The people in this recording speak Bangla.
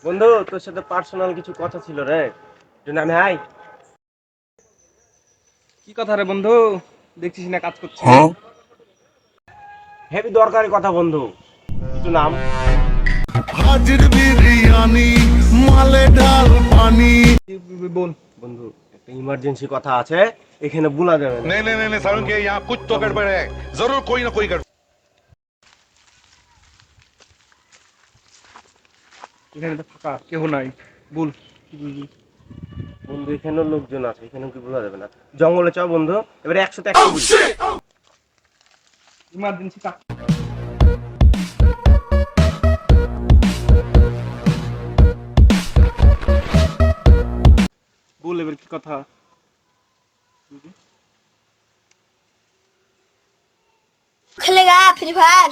বন্ধু, তোর সাথে পার্সোনাল কিছু কথা ছিল রে, জন্য আমি হাই। কি কথা রে বন্ধু? দেখছিস না কাজ করছিস? হেভি দরকারি কথা বন্ধু, একটু নাম। হাজির বিরিয়ানি মালে ডাল পানি। বল। বন্ধু, একটা ইমার্জেন্সি কথা আছে, এখানে বলা যাবে না। नहीं नहीं नहीं नहीं सारुण के यहाँ कुछ तो गड़बड़ है। जरूर कोई ना कोई गड़बड़। এখানে তো ফাঁকা, কেউ নাই। বল কি বলবি? বন্ধু, এখানেও লোকজন আছে, এখানে কি বলা যাবে না। জঙ্গলে চ বন্ধু, এবারে 100তে 100 বলি। ইমার্জেন্সি কাজ। বল এবার কি কথা? खेलेगा फ्री फायर।